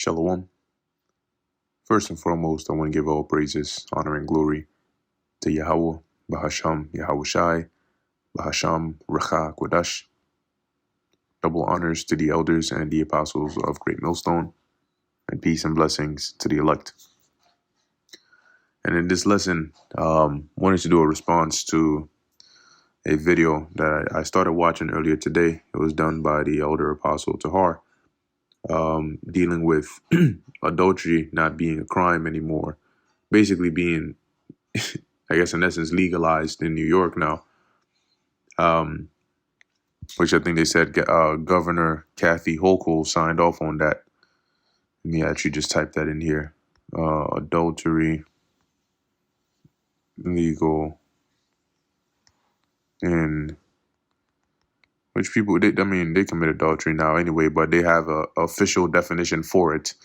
Shalom. First and foremost, I want to give all praises, honor, and glory to Yahweh, Bahasham, Yahushai, Bahasham, Recha, Kodash. Double honors to the elders and the apostles of Great Millstone, and peace and blessings to the elect. And in this lesson, wanted to do a response to a video that I started watching earlier today. It was done by the elder apostle Tahar, dealing with adultery not being a crime anymore, basically being, I guess, in essence, legalized in New York now, which I think they said Governor Kathy Hochul signed off on that. Let me actually just type that in here. Adultery legal in which people, they commit adultery now anyway, but they have a official definition for it.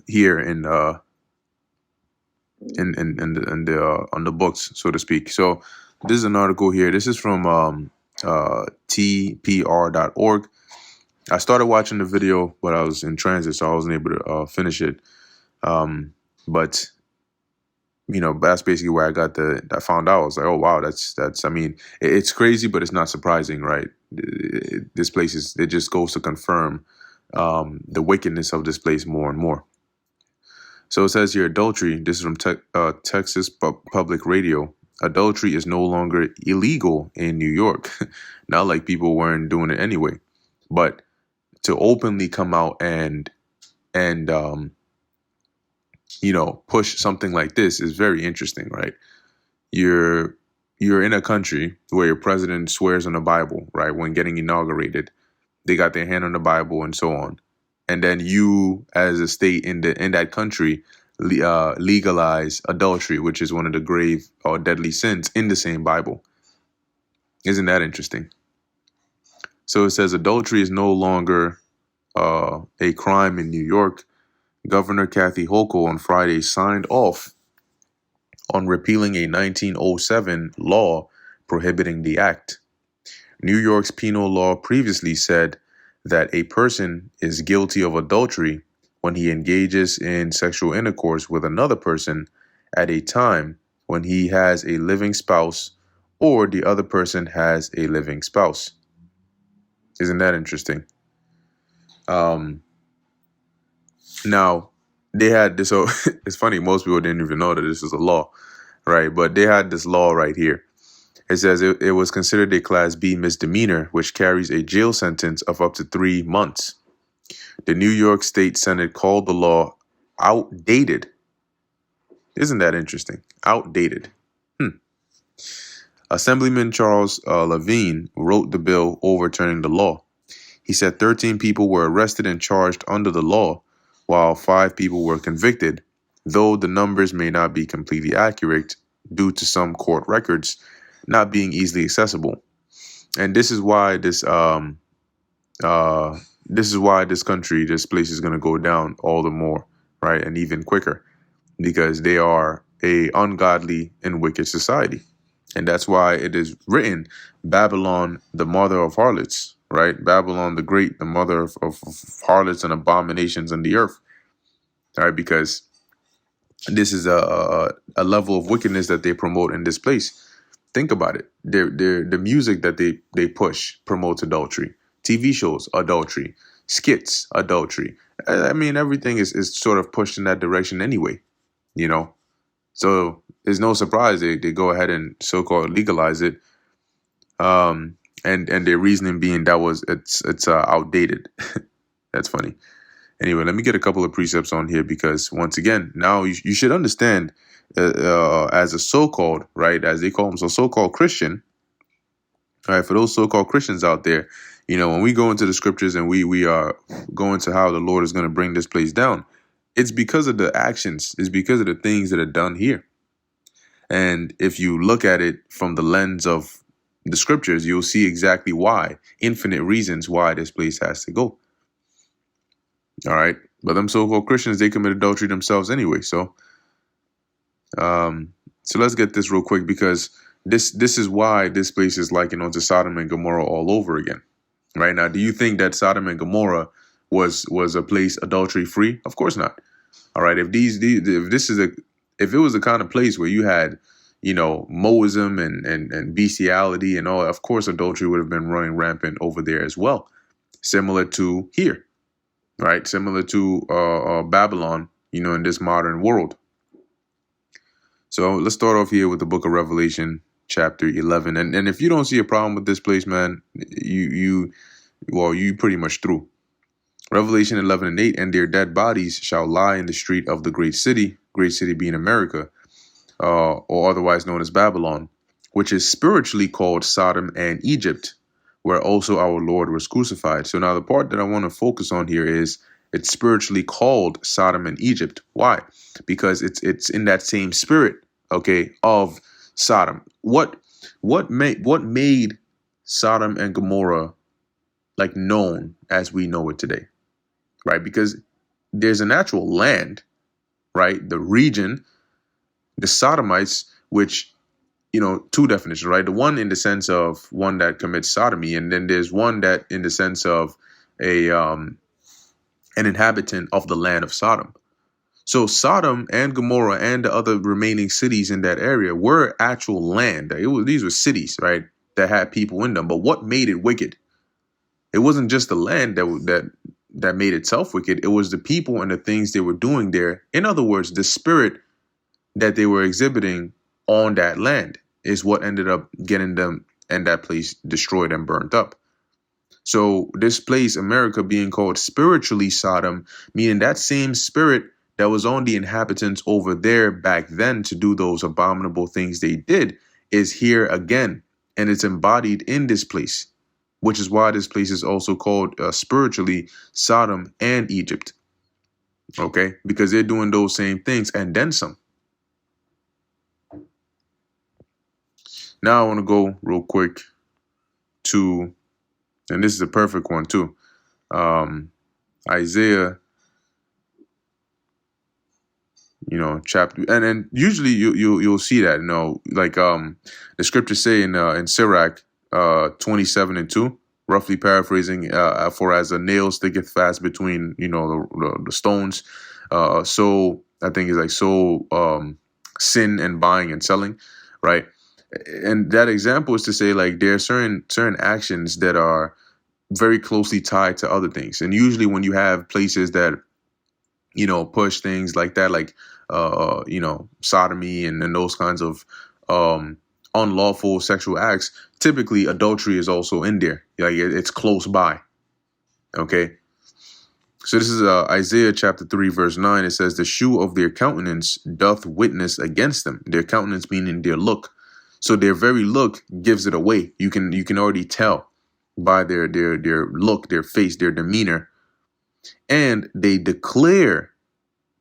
Here in the on the books, so to speak. So this is an article here. This is from tpr.org. I started watching the video, but I was in transit, so I wasn't able to finish it. But that's basically where I found out. I was like, oh wow, that's it's crazy, but it's not surprising, right? This place it just goes to confirm the wickedness of this place more and more. So it says here, adultery, this is from Texas Public Radio. Adultery is no longer illegal in New York. Not like people weren't doing it anyway. But to openly come out and push something like this is very interesting, right? You're in a country where your president swears on the Bible, right? When getting inaugurated, they got their hand on the Bible and so on. And then you, as a state in that country, legalize adultery, which is one of the grave or deadly sins in the same Bible. Isn't that interesting? So it says adultery is no longer a crime in New York. Governor Kathy Hochul on Friday signed off on repealing a 1907 law prohibiting the act. New York's penal law previously said that a person is guilty of adultery when he engages in sexual intercourse with another person at a time when he has a living spouse or the other person has a living spouse. Isn't that interesting? Now, they had this, so it's funny, most people didn't even know that this was a law, right? But they had this law right here. It says it was considered a Class B misdemeanor, which carries a jail sentence of up to 3 months. The New York State Senate called the law outdated. Isn't that interesting? Outdated. Assemblyman Charles Levine wrote the bill overturning the law. He said 13 people were arrested and charged under the law, while 5 people were convicted, though the numbers may not be completely accurate due to some court records not being easily accessible. And this is why this place is going to go down all the more, right? And even quicker, because they are a ungodly and wicked society. And that's why it is written, Babylon, the mother of harlots, right? Babylon the Great, the mother of harlots and abominations on the earth, right? Because this is a level of wickedness that they promote in this place. Think about it. The music that they push promotes adultery. TV shows, adultery. Skits, adultery. I mean, everything is sort of pushed in that direction anyway, So there's no surprise they go ahead and so-called legalize it. And their reasoning being it's outdated. That's funny. Anyway, let me get a couple of precepts on here, because once again, now you should understand as a so-called, right, as they call them, so-called Christian, all right, for those so-called Christians out there, when we go into the scriptures and we are going to how the Lord is going to bring this place down, it's because of the actions, it's because of the things that are done here. And if you look at it from the lens of the scriptures, you'll see exactly why, infinite reasons why this place has to go. All right. But them so-called Christians, they commit adultery themselves anyway. So let's get this real quick, because this is why this place is likened unto Sodom and Gomorrah all over again. Right now, do you think that Sodom and Gomorrah was a place adultery free? Of course not. All right, if if this is a if it was the kind of place where you had, Moism and bestiality and all, of course adultery would have been running rampant over there as well, similar to here, right? Similar to Babylon, in this modern world. So let's start off here with the book of Revelation, chapter 11. And if you don't see a problem with this place, man, you pretty much through. Revelation 11 and 8, and their dead bodies shall lie in the street of the great city being America, or otherwise known as Babylon, which is spiritually called Sodom and Egypt, where also our Lord was crucified. So now the part that I want to focus on here is it's spiritually called Sodom and Egypt. Why? Because it's in that same spirit, okay, of Sodom. What made Sodom and Gomorrah like known as we know it today? Right? Because there's an actual land, right? The region, the Sodomites, which, two definitions, right? The one in the sense of one that commits sodomy, and then there's one that in the sense of an inhabitant of the land of Sodom. So Sodom and Gomorrah and the other remaining cities in that area were actual land. These were cities, right, that had people in them. But what made it wicked? It wasn't just the land that made itself wicked. It was the people and the things they were doing there. In other words, the spirit that they were exhibiting on that land is what ended up getting them and that place destroyed and burnt up. So this place, America, being called spiritually Sodom, meaning that same spirit that was on the inhabitants over there back then to do those abominable things they did is here again, and it's embodied in this place, which is why this place is also called spiritually Sodom and Egypt. Okay, because they're doing those same things and then some. Now I want to go real quick to, and this is a perfect one too, Isaiah, chapter, and usually you'll see that, like the scriptures say in Sirach 27 and 2, roughly paraphrasing, for as a nail sticketh fast between the stones, so I think it's like sin and buying and selling, right? And that example is to say, like, there are certain actions that are very closely tied to other things, and usually when you have places that push things like that, like sodomy and those kinds of unlawful sexual acts, typically adultery is also in there. Like it's close by. Okay. So this is Isaiah chapter 3, verse 9. It says, the shew of their countenance doth witness against them. Their countenance meaning their look. So their very look gives it away. You can already tell by their look, their face, their demeanor. And they declare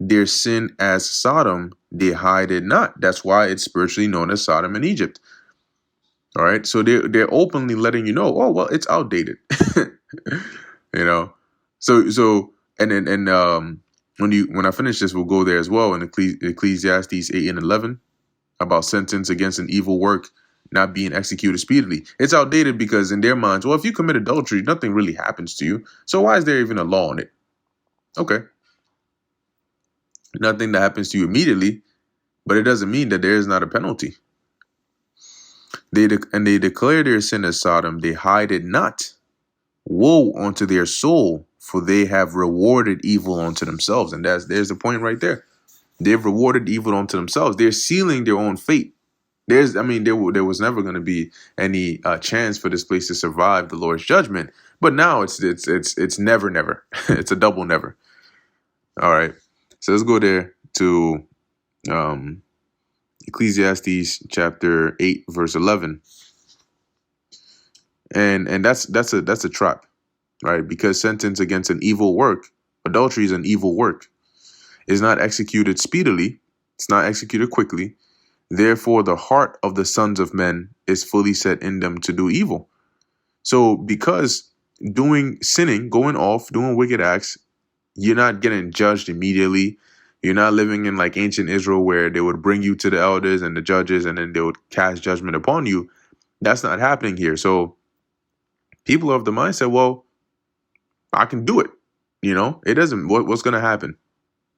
their sin as Sodom, they hide it not. That's why it's spiritually known as Sodom and Egypt. All right. So they're openly letting you know, oh, well, it's outdated. So when I finish this, we'll go there as well in Ecclesiastes 8 and 11 about sentence against an evil work not being executed speedily. It's outdated because in their minds, well, if you commit adultery, nothing really happens to you. So why is there even a law on it? Okay. Nothing that happens to you immediately, but it doesn't mean that there is not a penalty. They declare their sin as Sodom, they hide it not. Woe unto their soul, for they have rewarded evil unto themselves. And there's the point right there. They've rewarded evil unto themselves. They're sealing their own fate. There was never going to be any chance for this place to survive the Lord's judgment. But now it's never, never. It's a double never. All right. So let's go there to Ecclesiastes chapter 8, verse 11. And that's a trap, right? Because sentence against an evil work, adultery is an evil work, is not executed speedily. It's not executed quickly. Therefore, the heart of the sons of men is fully set in them to do evil. So because sinning, going off, doing wicked acts, you're not getting judged immediately. You're not living in like ancient Israel where they would bring you to the elders and the judges and then they would cast judgment upon you. That's not happening here. So People are of the mindset, well, I can do it. It doesn't, what's going to happen?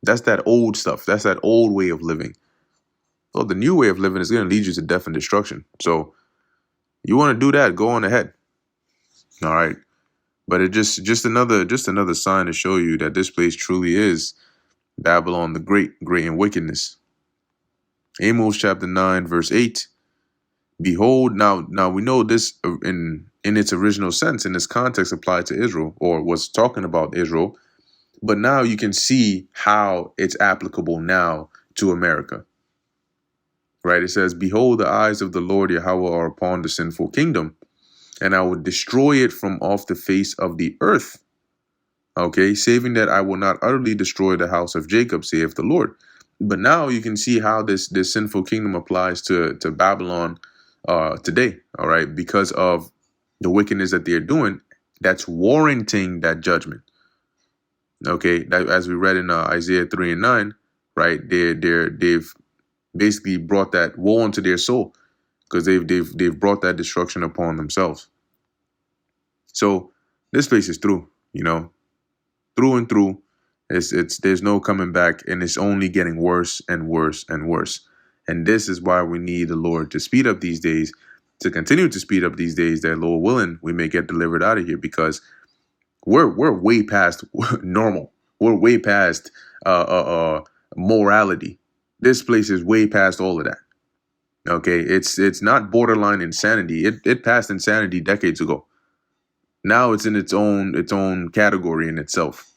That's that old stuff. That's that old way of living. Well, the new way of living is going to lead you to death and destruction. So you want to do that, go on ahead. All right. But it just another sign to show you that this place truly is Babylon the Great, great in wickedness. Amos chapter 9, verse 8. Behold, now we know this in its original sense, in its context applied to Israel, or was talking about Israel. But now you can see how it's applicable now to America. Right? It says, behold, the eyes of the Lord Yahweh are upon the sinful kingdom, and I will destroy it from off the face of the earth. Okay, saving that I will not utterly destroy the house of Jacob, saith the Lord. But now you can see how this sinful kingdom applies to Babylon today. All right, because of the wickedness that they're doing, that's warranting that judgment. Okay, that, as we read in Isaiah 3 and 9, right? They've basically brought that woe into their soul because they've brought that destruction upon themselves. So this place is through, through and through. It's there's no coming back, and it's only getting worse and worse and worse. And this is why we need the Lord to speed up these days, to continue to speed up these days, that Lord willing, we may get delivered out of here, because we're way past normal. We're way past morality. This place is way past all of that. Okay, it's not borderline insanity. It passed insanity decades ago. Now it's in its own category in itself.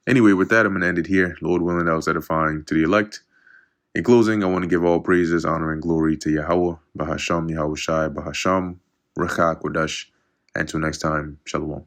Anyway, with that, I'm going to end it here. Lord willing, that was edifying to the elect. In closing, I want to give all praises, honor, and glory to Yahweh, Bahasham, Yahweh Shai, Bahasham, Recha Kodash. Until next time, Shalom.